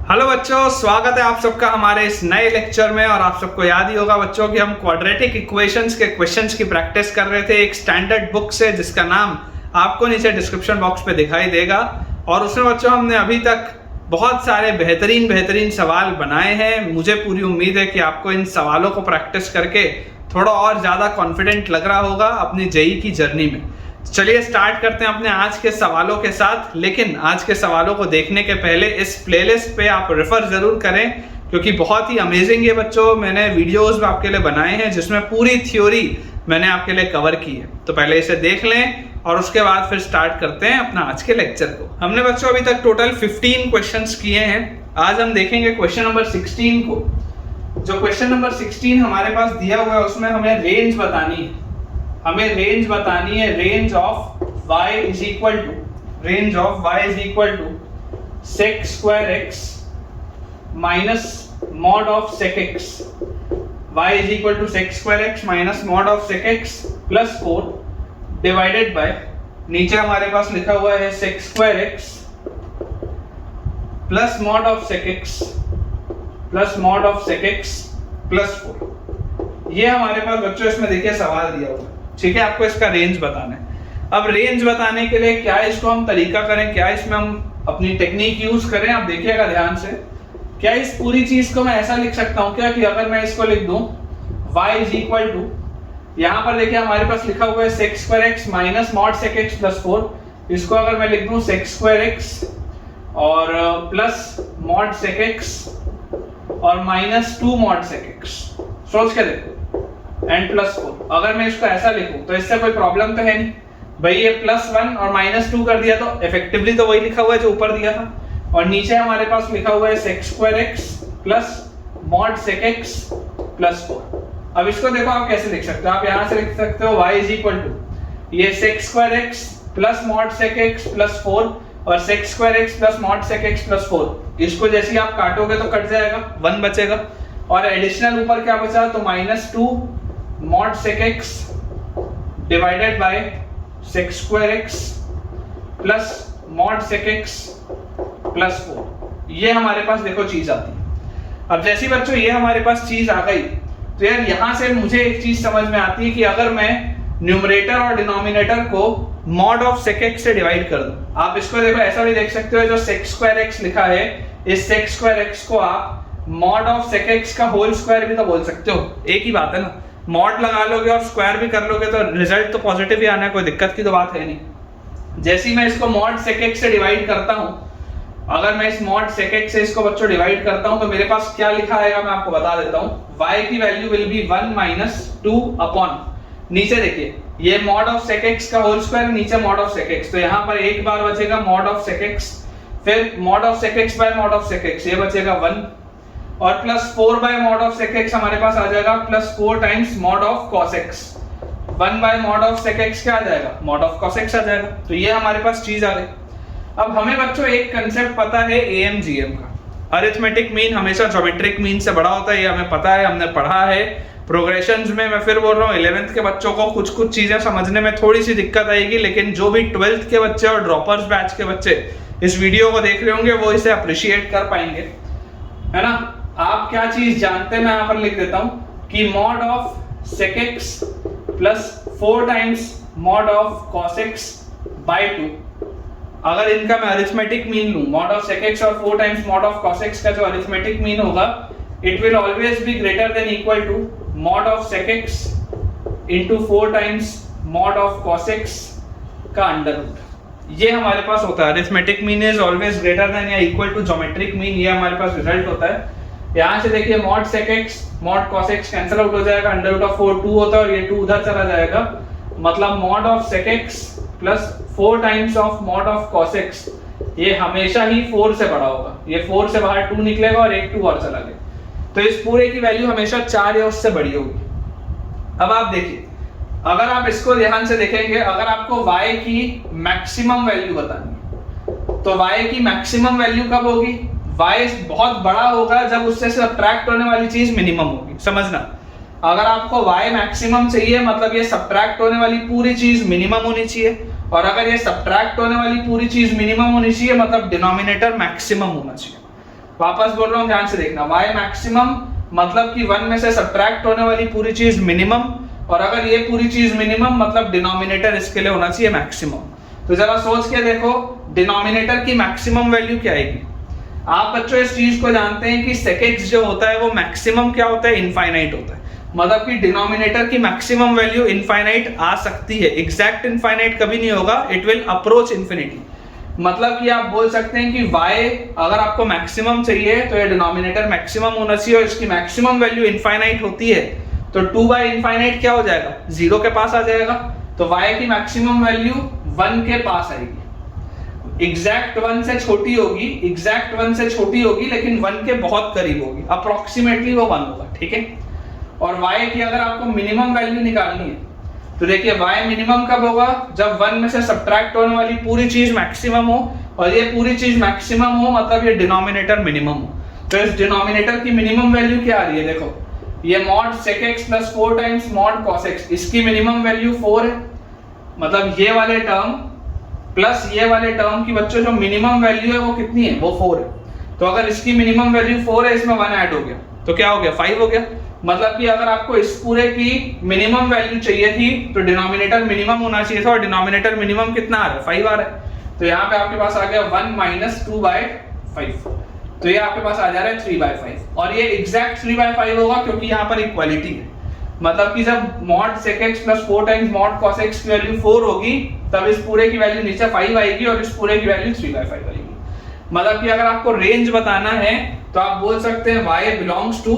Hello बच्चों, स्वागत है आप सबका हमारे इस नए लेक्चर में। और आप सबको याद ही होगा बच्चों कि हम क्वाड्रेटिक इक्वेशंस के क्वेश्चंस की प्रैक्टिस कर रहे थे एक स्टैंडर्ड बुक से, जिसका नाम आपको नीचे डिस्क्रिप्शन बॉक्स पे दिखाई देगा। और उसमें बच्चों हमने अभी तक बहुत सारे बेहतरीन सवाल बनाए हैं। मुझे पूरी उम्मीद है कि आपको इन सवालों को प्रैक्टिस करके थोड़ा और ज़्यादा कॉन्फिडेंट लग रहा होगा अपनी जेईई की जर्नी में। चलिए स्टार्ट करते हैं अपने आज के सवालों के साथ। लेकिन आज के सवालों को देखने के पहले इस प्लेलिस्ट पे आप रेफर जरूर करें, क्योंकि बहुत ही अमेजिंग ये बच्चों मैंने वीडियोस आपके लिए बनाए हैं जिसमें पूरी थ्योरी मैंने आपके लिए कवर की है। तो पहले इसे देख लें और उसके बाद फिर स्टार्ट करते हैं अपना आज के लेक्चर को। हमने बच्चों अभी तक टोटल 15 क्वेश्चंस किए हैं। आज हम देखेंगे क्वेश्चन नंबर 16 को। जो क्वेश्चन नंबर 16 हमारे पास दिया हुआ है उसमें हमें रेंज बतानी है। Range of y is equal to sec square x minus mod of sec x। y is equal to sec square x minus mod of sec x plus 4 divided by, नीचे हमारे पास लिखा हुआ है sec square x plus mod of sec x plus 4। ये हमारे पास बच्चों इसमें देखिए सवाल दिया हुआ है। ठीक है, आपको इसका रेंज बताना है। अब रेंज बताने के लिए क्या इसको हम तरीका करें, क्या इसमें हम अपनी टेक्निक यूज करें, आप देखिएगा ध्यान से। क्या इस पूरी चीज को मैं ऐसा लिख सकता हूं क्या कि अगर मैं इसको लिख दूं y इज इक्वल टू, यहां पर देखिए हमारे पास लिखा हुआ है sec square x minus mod sec x plus 4। इसको अगर मैं लिख दूं sec स्क्वायर x और प्लस मॉड sec x और माइनस 2 मॉड sec x, सोच के देखो, एंड प्लस 4। अगर मैं इसको ऐसा लिखूं तो इससे कोई प्रॉब्लम तो है नहीं भाई। ये प्लस 1 और माइनस 2 कर दिया तो इफेक्टिवली तो वही लिखा हुआ है जो ऊपर दिया था। और नीचे हमारे पास लिखा हुआ है sec square x plus mod sec x plus 4। अब इसको देखो आप कैसे लिख सकते हो। आप यहां से लिख सकते हो y इज इक्वल टू ये sec square x plus mod sec x plus 4 और sec square x plus mod sec x plus 4। इसको जैसे ही आप काटोगे तो कट जाएगा, 1 बचेगा। और एडिशनल ऊपर क्या बचा, तो minus 2 mod sec x divided by sec square x plus mod sec x plus 4। ये हमारे पास देखो चीज आती है। अब जैसी बच्चों ये हमारे पास चीज आ गई तो यार यहां से मुझे एक चीज समझ में आती है कि अगर मैं न्यूमरेटर और डिनोमिनेटर को मॉड ऑफ sec x से डिवाइड कर दूं, आप इसको देखो ऐसा भी देख सकते हो, जो sec स्क्वायर x लिखा है इस sec स्क्वायर x को आप मॉड ऑफ sec x का होल स्क्वायर भी तो बोल सकते हो। एक ही बात है ना, मॉड लगा लोगे और स्क्वायर भी कर लोगे तो रिजल्ट तो पॉजिटिव ही आना है, कोई दिक्कत की तो बात है नहीं। जैसे ही मैं इसको मॉड sec x से डिवाइड करता हूं, अगर मैं इस मॉड sec x से इसको बच्चों डिवाइड करता हूं तो मेरे पास क्या लिखा आएगा मैं आपको बता देता हूं। y की value will be 1 minus 2 upon, नीचे देखिए ये मॉड ऑफ sec x का होल स्क्वायर, नीचे मॉड ऑफ sec x, तो यहां पर एक बार बचेगा मॉड ऑफ sec x, फिर mod of sec x by mod of sec x, ये बचेगा 1 और plus 4 by mod of sec x हमारे पास आ जाएगा plus 4 times mod of cos x। 1 bye mod of sec x क्या आ जाएगा, मॉड ऑफ cos x आ जाएगा। तो ये हमारे पास चीज आ गई। अब हमें बच्चों एक कंसेप्ट पता है AMGM का, अरिथमेटिक मीन हमेशा ज्योमेट्रिक मीन से बड़ा होता है, ये हमें पता है, हमने पढ़ा है प्रोग्रेशंस में। मैं फिर बोल रहा हूँ 11th के बच्चों को कुछ चीजें समझने में थोड़ी सी दिक्कत आएगी, लेकिन जो भी 12th के बच्चे और ड्रॉपर्स बैच के बच्चे इस वीडियो को देख रहे होंगे वो इसे अप्रिशिएट कर पाएंगे, है ना। आप क्या चीज जानते हैं, मैं यहां पर लिख देता हूं कि mod of sec x plus 4 times mod of cos x by 2, अगर इनका मैं अरिथमेटिक मीन लूं, मॉड ऑफ sec x और 4 times mod of cos x का जो अरिथमेटिक मीन होगा, it will always be greater than equal to mod of sec x into 4 times mod of cos x का under root. ये हमारे पास होता है, arithmetic mean is always greater than या इक्वल टू ज्योमेट्रिक मीन, ये हमारे पास रिजल्ट होता है। यहां से देखिए mod sec x mod cos x cancel out हो जाएगा, अंडर रूट ऑफ 4 2 होता है और ये 2 उधर चला जाएगा, मतलब mod of sec x plus 4 times of mod of cos x, ये हमेशा ही 4 से बड़ा होगा। ये 4 से बाहर 2 निकलेगा और एक 2 और चला गया, तो इस पूरे की वैल्यू हमेशा 4 या उससे बड़ी होगी। अब आप देखिए, अगर आप इसको ध्यान से देखेंगे, अगर आपको y की मैक्सिमम वैल्यू बतानी है तो y की मैक्सिमम वैल्यू कब होगी, y बहुत बड़ा होगा जब उससे सब्ट्रैक्ट होने वाली चीज मिनिमम होगी, समझना। अगर आपको y मैक्सिमम चाहिए मतलब ये सब्ट्रैक्ट होने वाली पूरी चीज मिनिमम होनी चाहिए, और अगर ये सब्ट्रैक्ट होने वाली पूरी चीज मिनिमम होनी चाहिए मतलब डिनोमिनेटर मैक्सिमम होना चाहिए। वापस बोल रहा हूँ, ध्यान से देखना, y मैक्सिमम मतलब कि 1 में से सब्ट्रैक्ट होने वाली पूरी चीज मिनिमम, और अगर ये पूरी चीज मिनिमम मतलब डिनोमिनेटर इसके लिए होना चाहिए मैक्सिमम। तो जरा सोच के देखो डिनोमिनेटर की मैक्सिमम वैल्यू क्या आएगी। आप बच्चों इस चीज को जानते हैं कि sec x जो होता है वो मैक्सिमम क्या होता है, इनफाइनाइट होता है, मतलब कि डिनोमिनेटर की मैक्सिमम वैल्यू इनफाइनाइट आ सकती है, एग्जैक्ट इनफाइनाइट कभी नहीं होगा, इट विल अप्रोच इन्फिनिटी। मतलब कि आप बोल सकते हैं कि y अगर आपको मैक्सिमम चाहिए तो ये डिनोमिनेटर मैक्सिमम होना चाहिए, और इसकी मैक्सिमम वैल्यू इनफाइनाइट होती है तो 2 बाय इनफाइनाइट क्या हो जाएगा, 0 के पास आ जाएगा। तो y की मैक्सिमम वैल्यू 1 के पास आएगी, एग्जैक्ट 1 से छोटी होगी, एग्जैक्ट 1 से छोटी होगी लेकिन 1 के बहुत करीब होगी, अप्रोक्सीमेटली वो 1 होगा, ठीक है। और y की अगर आपको मिनिमम वैल्यू निकालनी है तो देखिए y मिनिमम कब होगा, जब 1 में से सब्ट्रैक्ट होने वाली पूरी चीज मैक्सिमम हो, और ये पूरी चीज मैक्सिमम हो मतलब ये डिनोमिनेटर मिनिमम हो। तो इस डिनोमिनेटर की मिनिमम वैल्यू क्या आ रही है, देखो ये mod sec x plus 4 times mod cos x, इसकी मिनिमम वैल्यू 4 है, मतलब ये वाले टर्म प्लस ये वाले टर्म की बच्चों जो मिनिमम वैल्यू है वो कितनी है, वो 4 है। तो अगर इसकी मिनिमम वैल्यू 4 है, इसमें 1 ऐड हो गया तो क्या हो गया, 5 हो गया। मतलब कि अगर आपको इस पूरे की मिनिमम वैल्यू चाहिए थी तो डिनोमिनेटर मिनिमम होना चाहिए था, और डिनोमिनेटर मिनिमम कितना आ रहा है, 5 आ रहा है। तो यहाँ पे आपके पास आ गया 1 माइनस 2/5, तो ये आपके पास आ जा रहा है 3/5, और ये एग्जैक्ट 3/5 होगा क्योंकि यहाँ पर इक्वालिटी है। मतलब कि जब mod sec x plus 4 times mod cos x की वैल्यू 4 होगी तब इस पूरे की वैल्यू नीचे 5 आएगी और इस पूरे की वैल्यू 3/5 आएगी। मतलब कि अगर आपको रेंज बताना है तो आप बोल सकते हैं y बिलोंग्स टू,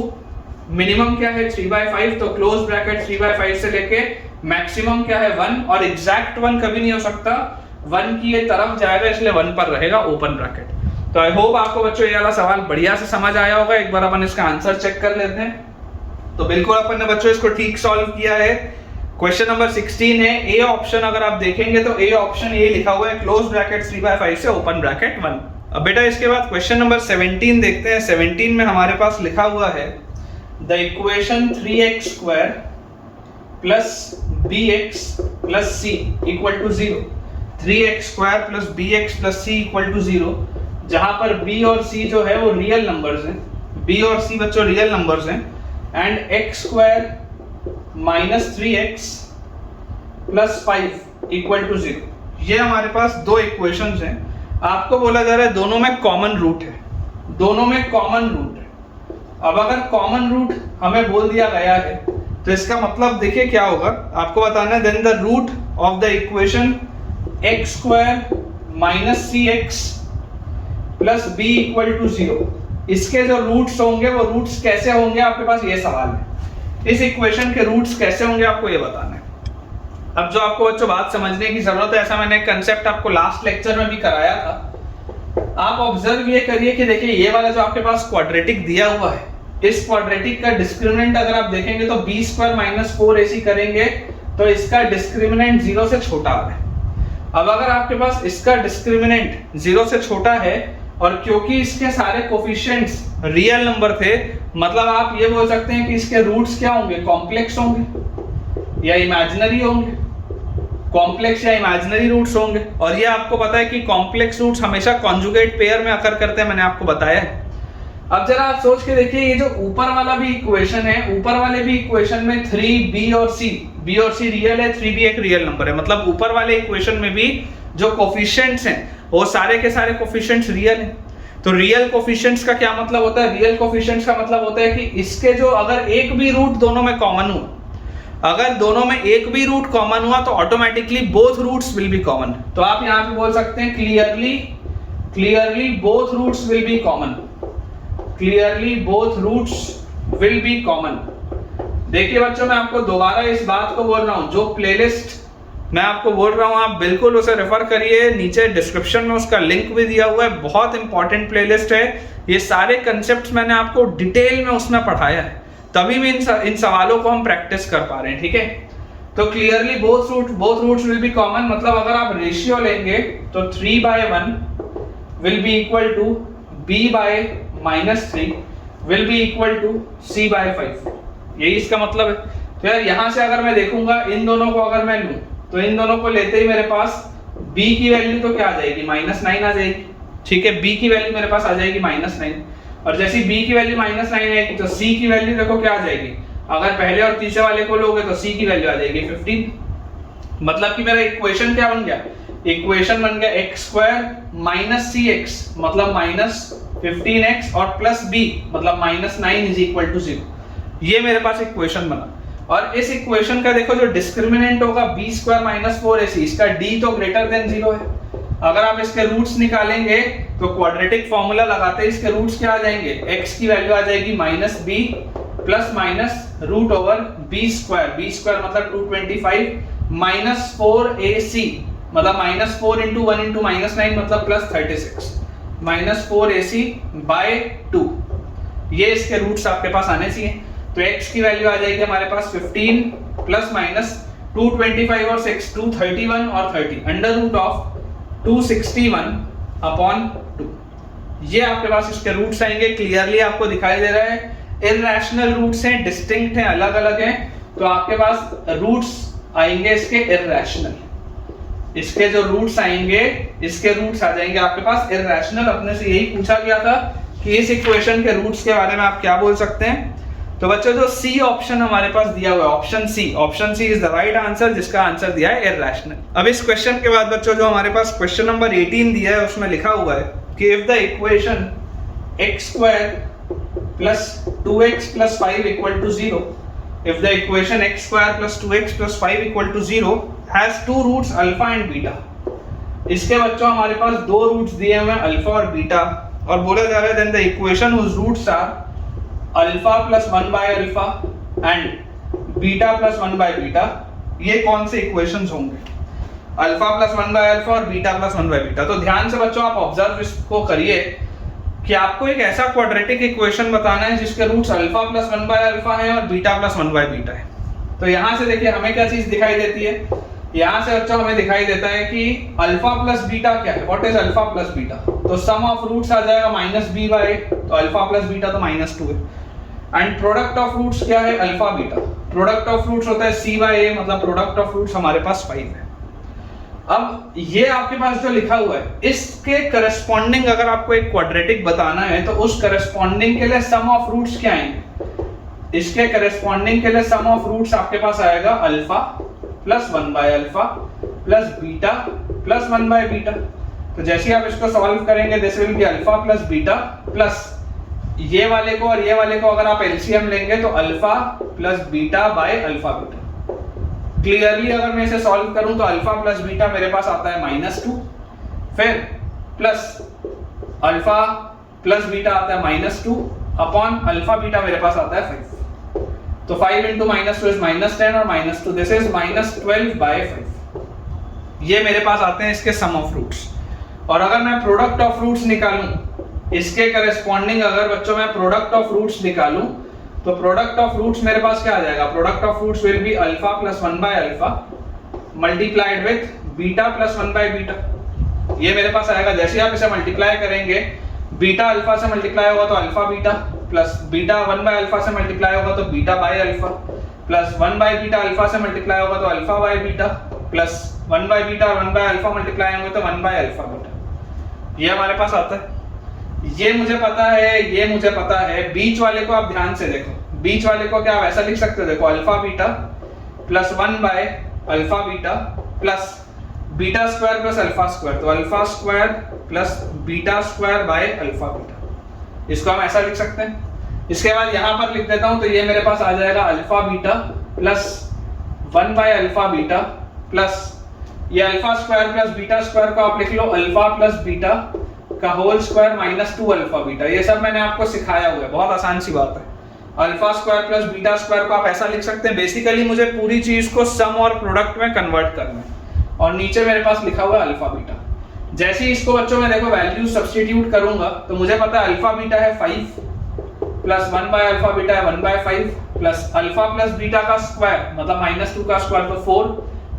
मिनिमम क्या है 3/5, तो क्लोज ब्रैकेट 3/5 से लेके मैक्सिमम क्या है 1, और एग्जैक्ट 1 कभी नहीं हो सकता, 1 की ये तरफ जाएगा इसलिए 1 पर रहेगा ओपन ब्रैकेट। तो आई होप आपको बच्चों ये वाला सवाल बढ़िया से समझ आया होगा। एक बार अपन इसका आंसर चेक कर लेते हैं। तो बिल्कुल अपन ने बच्चों इसको ठीक सॉल्व किया है। क्वेश्चन नंबर 16 है, ए ऑप्शन अगर आप देखेंगे तो ए ऑप्शन ये लिखा हुआ है क्लोज ब्रैकेट 3/5 से ओपन ब्रैकेट 1। अब बेटा इसके बाद क्वेश्चन नंबर 17 देखते हैं। 17 में हमारे पास लिखा हुआ है the equation 3x square plus bx plus c equal to 0, 3x square plus bx plus c equal to 0, जहां पर b और c जो है वो रियल नंबर्स हैं, b और c बच्चों रियल नंबर्स हैं, and x square minus 3x plus 5 equal to 0। ये हमारे पास दो इक्वेशंस हैं। आपको बोला जा रहा है दोनों में कॉमन रूट है, दोनों में कॉमन रूट है। अब अगर कॉमन रूट हमें बोल दिया गया है तो इसका मतलब देखिए क्या होगा, आपको बताना है then the root of the equation x square minus 3x plus b equal to 0, इसके जो रूट्स होंगे वो रूट्स कैसे होंगे, आपके पास ये सवाल है। इस इक्वेशन के रूट्स कैसे होंगे आपको ये बताना है। अब जो आपको बच्चों बात समझने की जरूरत है, ऐसा मैंने कंसेप्ट आपको लास्ट लेक्चर में भी कराया था। आप ऑब्जर्व ये करिए कि देखिए ये वाला जो आपके पास क्वाड्रेटिक दिया हुआ है, इस क्वाड्रेटिक का डिस्क्रिमिनेंट अगर आप देखेंगे तो b स्क्वायर माइनस 4ac करेंगे तो इसका डिस्क्रिमिनेंट 0 से छोटा आ रहा है। अब अगर आपके पास इसका डिस्क्रिमिनेंट 0 से छोटा है और क्योंकि इसके सारे कोफिशिएंट्स रियल नंबर थे, मतलब आप ये बोल सकते हैं कि इसके रूट्स क्या होंगे, कॉम्प्लेक्स होंगे या इमेजिनरी होंगे, कॉम्प्लेक्स या इमेजिनरी रूट्स होंगे। और ये आपको पता है कि कॉम्प्लेक्स रूट्स हमेशा कॉन्जुगेट पेयर में अकर करते हैं, मैंने आपको बताया है। अब जरा आप सोच के देखिए, ये जो ऊपर वाला भी इक्वेशन है, ऊपर वाले भी इक्वेशन में 3b और c रियल है, 3b एक रियल नंबर है, मतलब ऊपर वाले इक्वेशन में भी जो कोफिशिएंट्स हैं वो सारे के सारे कोफिशिएंट्स रियल हैं। तो रियल कोफिशिएंट्स का क्या मतलब होता है, रियल कोफिशिएंट्स का मतलब होता है कि इसके जो अगर एक भी रूट दोनों में कॉमन हुआ, अगर दोनों में एक भी रूट कॉमन हुआ तो automatically both roots will be common. तो आप यहाँ पे बोल सकते हैं clearly both roots will be common, clearly both roots will be common. देखिए बच्चों मैं आपको दोबारा इस बात को बोल रहा हूं, जो प्लेलिस्ट मैं आपको बोल रहा हूं आप बिल्कुल उसे रेफर करिए, नीचे डिस्क्रिप्शन में उसका लिंक भी दिया हुआ है, बहुत इंपॉर्टेंट प्लेलिस्ट है। ये सारे कंसेप्ट्स मैंने आपको डिटेल में उसमें पढ़ाया है, तभी भी इन सवालों को हम प्रैक्टिस कर पा रहे हैं, ठीक है। तो clearly both roots will be common, मतलब अगर आप रेशियो लेंगे तो 3/1 will be equal to b/-3 will be equal to c/5, यही इसका मतलब है। तो यार यहां से अगर मैं देखूंगा इन दोनों को अगर मैं लूं तो इन दोनों को लेते ही मेरे पास b की वैल्यू तो क्या आ जाएगी, -9 आ जाएगी, ठीक है। b की वैल्यू मेरे पास आ जाएगी -9, और जैसे b की वैल्यू -9 आएगी तो c की वैल्यू देखो क्या आ जाएगी, अगर पहले और तीसरे वाले को लोगे तो c की वैल्यू आ जाएगी 15। मतलब कि मेरा इक्वेशन क्या बन गया, इक्वेशन बन गया x² - cx मतलब -15x और प्लस b मतलब -9 = 0। ये मेरे पास इक्वेशन बना। और इस इक्वेशन का देखो जो डिस्क्रिमिनेंट होगा b² - 4ac, इसका d तो ग्रेटर देन 0 है। अगर आप इसके रूट्स निकालेंगे तो क्वाड्रेटिक फॉर्मूला लगाते इसके रूट्स क्या आ जाएंगे, x की वैल्यू आ जाएगी -b plus minus root over b² मतलब 225 -4ac मतलब -4 × 1 × -9 मतलब +36 -4ac बाय 2। ये इसके रूट्स आपके पास आने चाहिए। तो x की वैल्यू आ जाएगी हमारे पास 15 प्लस माइनस 225 और 6 231 और 30 अंडर रूट ऑफ 261/2। ये आपके पास इसके रूट्स आएंगे। क्लियरली आपको दिखाई दे रहा है इररेशनल रूट्स हैं, डिस्टिंक्ट हैं, अलग अलग हैं। तो आपके पास रूट्स आएंगे इसके इररेशनल, इसके जो रूट्स आएंगे इसके रूट्स आ जाएंगे आपके पास इररेशनल। अपने से यही पूछा गया था कि इस इक्वेशन के रूट्स के बारे में आप क्या बोल सकते हैं। तो बच्चों जो सी ऑप्शन हमारे पास दिया हुआ है, option C is the right answer, जिसका आंसर दिया है इररेशनल। अब इस क्वेश्चन के बाद बच्चों जो हमारे पास क्वेश्चन नंबर 18 दिया है उसमें लिखा हुआ है कि if the equation x² + 2x + 5 = 0, if the equation x² + 2x + 5 = 0 has two roots alpha and beta। इसके बच्चों हमारे पास दो रूट्स दिए हुए हैं अल्फा और बीटा, और बोला जा रहा है then the equation whose roots are alpha plus 1/अल्फा एंड बीटा प्लस 1/बीटा। ये कौन से इक्वेशंस होंगे, अल्फा प्लस 1/अल्फा और बीटा प्लस 1/बीटा। तो ध्यान से बच्चों आप ऑब्जर्व इसको करिए कि आपको एक ऐसा क्वाड्रेटिक इक्वेशन बताना है जिसके रूट्स अल्फा प्लस 1/अल्फा है और बीटा प्लस 1/बीटा है। तो यहाँ से देखिए हमें क्या चीज दिखाई देती है, यहाँ से बच्चों हमें दिखाई देता है कि अल्फा प्लस बीटा क्या है, what is alpha plus beta. तो सम ऑफ रूट्स आ जाएगा -b/a, तो अल्फा प्लस बीटा तो -2 है। एंड प्रोडक्ट ऑफ रूट्स क्या है, alpha beta. Product of roots होता है c/a, मतलब प्रोडक्ट ऑफ रूट्स हमारे पास 5 है। अब ये आपके पास जो लिखा हुआ है इसके करस्पॉन्डिंग अगर आपको एक क्वाड्रेटिक बताना है तो उस करस्पॉन्डिंग के लिए सम ऑफ रूट्स क्या आएंगे, इसके करस्पॉन्डिंग के लिए सम ऑफ रूट्स आपके पास आएगा अल्फा प्लस 1/अल्फा प्लस बीटा प्लस 1/बीटा। तो जैसे ही आप इसको सॉल्व करेंगे this will be alpha plus beta plus ये वाले को और ये वाले को अगर आप एलसीएम लेंगे तो alpha plus beta by alpha beta. Clearly अगर मैं इसे सॉल्व करूं तो अल्फा प्लस बीटा मेरे पास आता है -2, फिर प्लस अल्फा प्लस बीटा आता है -2 अपॉन अल्फा बीटा मेरे पास आता है 5। तो 5 × -2 इज -10 और -2 दिस इज -12/5। ये मेरे पास आते हैं इसके सम ऑफ रूट्स। और अगर मैं प्रोडक्ट ऑफ रूट्स निकालूं इसके करस्पॉन्डिंग, अगर बच्चों मैं प्रोडक्ट ऑफ रूट्स निकालूं तो प्रोडक्ट ऑफ रूट्स मेरे पास क्या आ जाएगा, product of roots will be alpha plus 1/अल्फा मल्टीप्लाइड विद बीटा प्लस 1/बीटा। ये मेरे पास आएगा। जैसे आप इसे मल्टीप्लाई करेंगे बीटा अल्फा से मल्टीप्लाई होगा तो अल्फा बीटा प्लस बीटा 1/अल्फा से मल्टीप्लाई होगा तो बीटा बाय अल्फा प्लस 1/बीटा अल्फा से मल्टीप्लाई होगा तो अल्फा बाय बीटा प्लस 1/बीटा और 1/अल्फा मल्टीप्लाई होंगे तो 1/अल्फा बीटा। ये हमारे पास आता है। ये मुझे पता है, ये मुझे पता है। बीच वाले को आप ध्यान से देखो, बीच वाले को क्या आप ऐसा लिख सकते हो, देखो अल्फा बीटा प्लस 1/अल्फा beta plus beta square plus alpha square, तो alpha square plus beta square by alpha beta. इसको हम ऐसा लिख सकते हैं। इसके बाद यहां पर लिख देता हूं तो ये मेरे पास आ जाएगा अल्फा बीटा प्लस 1/अल्फा बीटा प्लस ये alpha square plus beta square को आप लिख लो अल्फा प्लस बीटा का होल स्क्वायर -2 अल्फा बीटा। ये सब मैंने आपको सिखाया हुआ है, बहुत आसान सी बात है। Alpha square plus beta square को आप ऐसा लिख सकते हैं। बेसिकली मुझे पूरी चीज को सम और प्रोडक्ट में कन्वर्ट करना है और नीचे मेरे पास लिखा हुआ है अल्फा बीटा। जैसे ही इसको बच्चों में देखो वैल्यू सब्स्टिट्यूट करूंगा तो मुझे पता है अल्फा बीटा है 5 प्लस 1/अल्फा बीटा है 1/5 प्लस अल्फा प्लस बीटा का स्क्वायर मतलब -2 का स्क्वायर तो 4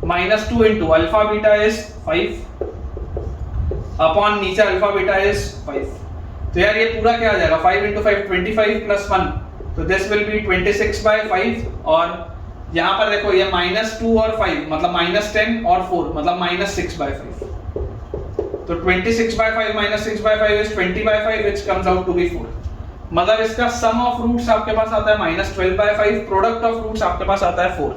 -2 into alpha beta is 5 upon नीचे अल्फा बीटा इज 5। तो यार ये पूरा क्या आ जाएगा 5 × 5 25 प्लस 1 तो दिस विल बी 26/5 और यहाँ पर देखो ये -2 और 5 मतलब -10 और 4 मतलब -6/5। तो 26/5 -6/5 is 20/5 which comes out to be 4। मतलब इसका सम ऑफ रूट्स आपके पास आता है -12/5, प्रोडक्ट ऑफ रूट्स आपके पास आता है 4।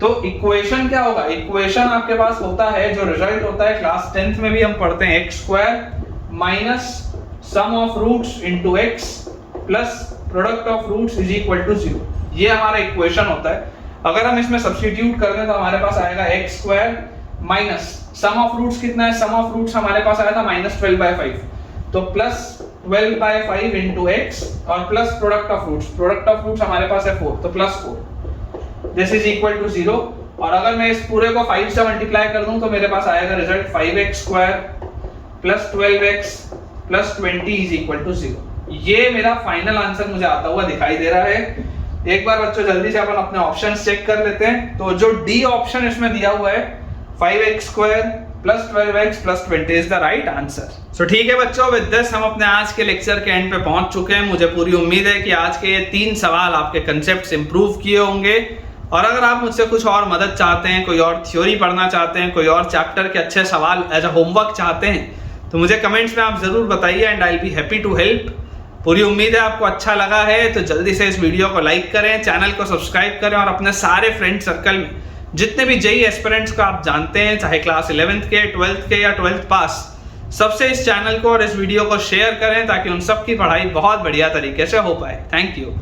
तो इक्वेशन क्या होगा, इक्वेशन आपके पास होता है, जो रिजल्ट होता है क्लास 10th में भी हम पढ़ते हैं, x² minus sum of roots into x plus product of roots is equal to 0। ये हमारा इक्वेशन होता है। अगर हम इसमें सब्स्टिट्यूट कर दें तो हमारे पास आएगा x² minus sum of roots कितना है, सम ऑफ रूट्स हमारे पास आया था -12/5, तो प्लस 12/5 इनटू x और प्लस प्रोडक्ट ऑफ रूट्स हमारे पास है 4, तो +4, दिस इज इक्वल टू 0। और अगर मैं इस पूरे को 5 से मल्टीप्लाई कर दूं तो मेरे पास आएगा result 5x² plus 12x plus 20 is equal to 0। ये मेरा फाइनल आंसर मुझे आता हुआ दिखाई दे रहा है। एक बार बच्चों जल्दी से अपन अपने ऑप्शंस चेक कर लेते हैं। तो जो डी ऑप्शन इसमें दिया हुआ है 5x² plus 12x plus 20 is the right answer. So ठीक है बच्चों, विद दिस हम अपने आज के लेक्चर के एंड पे पहुंच चुके हैं। मुझे पूरी उम्मीद है कि आज के ये 3 सवाल आपके कंसेप्ट्स इंप्रूव किए होंगे। और अगर आप मुझसे कुछ और मदद चाहते हैं, कोई और थ्योरी पढ़ना चाहते हैं, कोई और चैप्टर के अच्छे सवाल एज अ होमवर्क चाहते हैं, तो मुझे कमेंट्स में आप जरूर बताइए and I will be happy to help. पूरी उम्मीद है आपको अच्छा लगा है, तो जल्दी से इस वीडियो को लाइक करें, चैनल को सब्सक्राइब करें और अपने सारे फ्रेंड सर्कल में जितने भी जेईई एस्पिरेंट्स को आप जानते हैं, चाहे क्लास 11th के, 12th के या 12th पास, सबसे इस चैनल को और इस वीडियो को शेयर करें ताकि उन सब की पढ़ाई बहुत बढ़िया तरीके से हो पाए। Thank you.